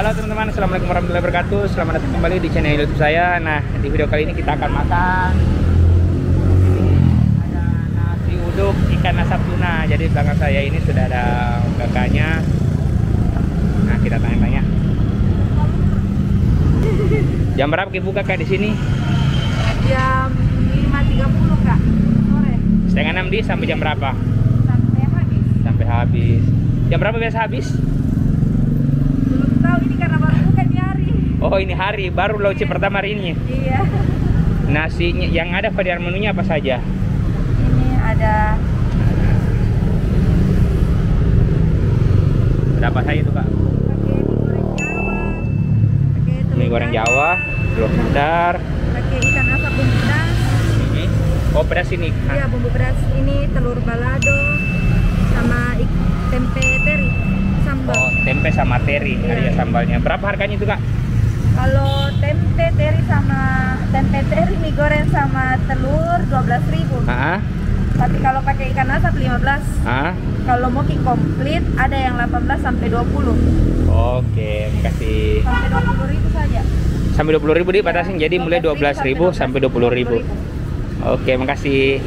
Halo teman-teman, assalamualaikum warahmatullahi wabarakatuh. Selamat datang kembali di channel YouTube saya. Nah, di video kali ini kita akan makan. Ini ada nasi uduk ikan asap tuna. Jadi belakang saya ini sudah ada kakaknya. Nah, kita tanya-tanya. Jam berapa buka kak di sini? Jam 5.30 kak, sore. Setengah 6 sampai jam berapa? Sampai habis. Sampai habis. Jam berapa biasa habis? Belum tahu, ini karena baru buka di hari. Oh, ini hari baru launching pertama hari ini. Iya. Nasinya yang ada varian menunya apa saja? Ini ada Berapa saja itu kak? pakai Mie goreng Jawa, telur dadar. pakai ikan asap bumbu pedas. Ini, oh pedas ini. Iya, bumbu pedas ini telur balado sama tempe teri sambal. Oh, tempe sama teri, Iya. ada sambalnya. Berapa harganya itu kak? Kalau tempe teri mie goreng sama telur 12.000. Tapi kalau pakai ikan asap 15. Kalau mau komplit ada yang 18 sampai 20. Oke, makasih. Sampai 20.000 saja. Sampai 20.000 dibatasin, jadi mulai 12.000 sampai 20.000. Oke, makasih.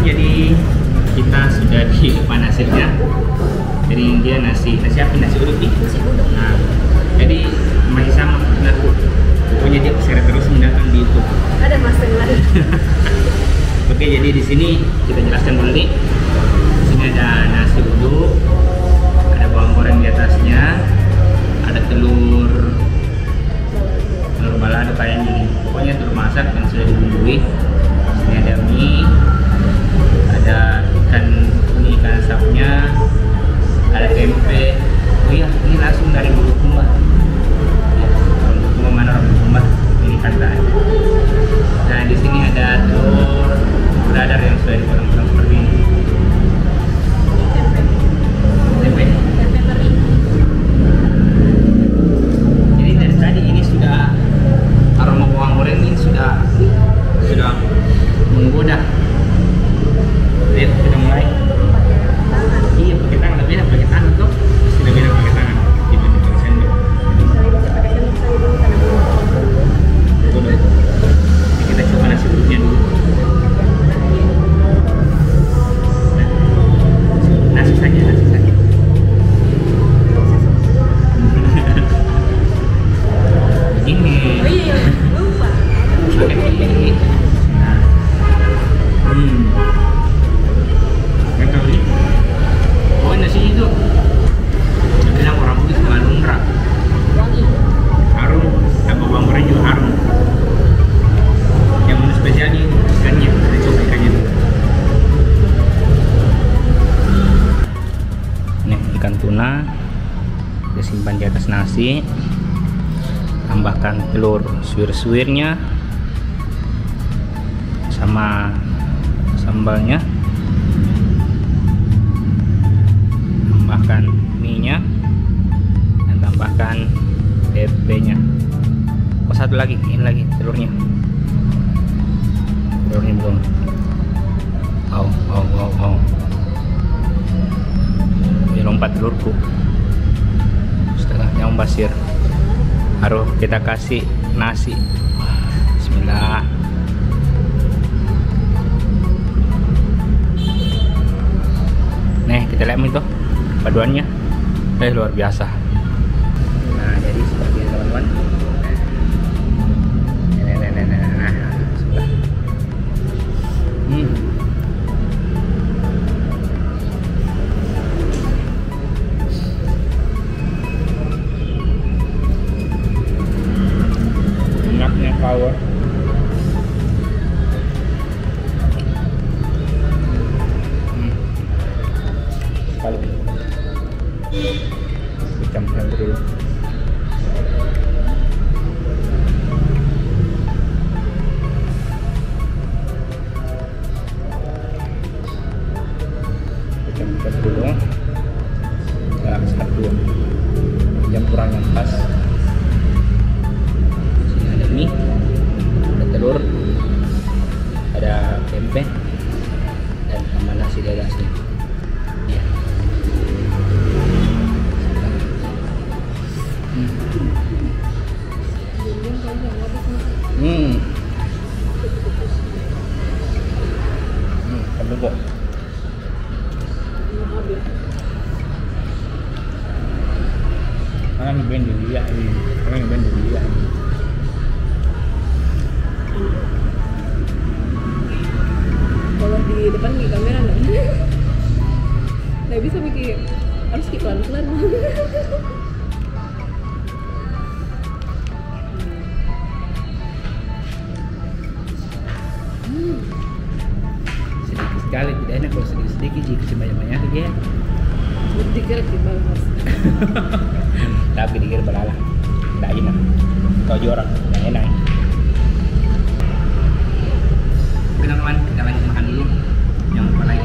Jadi kita sudah di depan hasilnya. Jadi dia nasi apa? Nasi uduk nih. Nasi uduk. Nah, jadi masih sama. Nah, pokoknya dia seret terus mendatang di YouTube. Ada master lagi. Oke, jadi di sini kita jelaskan dulu nih. Di sini ada nasi uduk, ada bawang goreng di atasnya, ada telur balado kayak gini. Pokoknya telur masak yang sudah dibumbui. Di sini ada mie. Ada ikan asapnya, ada tempe. Oh iya, ini langsung dari Bulukumba. Ya, Bulukumba mana Bulukumba? Ini kata. Nah, di sini ada telur dadar yang sudah dipotong-potong seperti ini. Tempe. Tempe teri. Jadi dari tadi ini sudah aroma bawang goreng ini sudah menggoda. Lihat, sudah mulai. Iya, pakai tangan, lebih enak pakai tangan tuh. Sudah beda pakai tangan dibanding pakai sendok. Betul. Jadi kita coba nasi uduknya dulu. Nasi saja. Begini. Oh iya, lupa. Pakai ini. Tahu nih. Oh, nasi itu bilang orang Bugis mengandung rak. Wangi. Harum, tambah bawang goreng juga harum. Yang menu spesialnya ikannya, kita coba ikannya dulu. Nih ikan tuna, disimpan di atas nasi. Tambahkan telur suwir-suwirnya sama sambalnya. Tambahkan mie-nya dan tambahkan tempe-nya. Oh, satu lagi, ini lagi telurnya belum. Ini lompat telurku setengahnya basir. Harus kita kasih nasi. Bismillah. Nih kita lihat itu paduannya, luar biasa. Nah, jadi seperti ini teman-teman. Nah, Coba dulu. Kita satu campuran yang pas. Sini ada mie, ada telur, ada tempe, dan tambah nasi di atasnya. Ya. Perlu kok. Karena ngeband dulu ya, karena ngeband dulu ya. Kalau di depan di kamera nggak bisa mikir, harus pelan-pelan. Sedikit sekali, tidak enak kalau sedikit-sedikit jika banyak-banyak ya. Dikira timbal mas. Tapi dikira belalah, tidak enak. Kau jorok, tidak enak. Oke teman-teman, kita lanjut makan dulu. Jangan lupa like,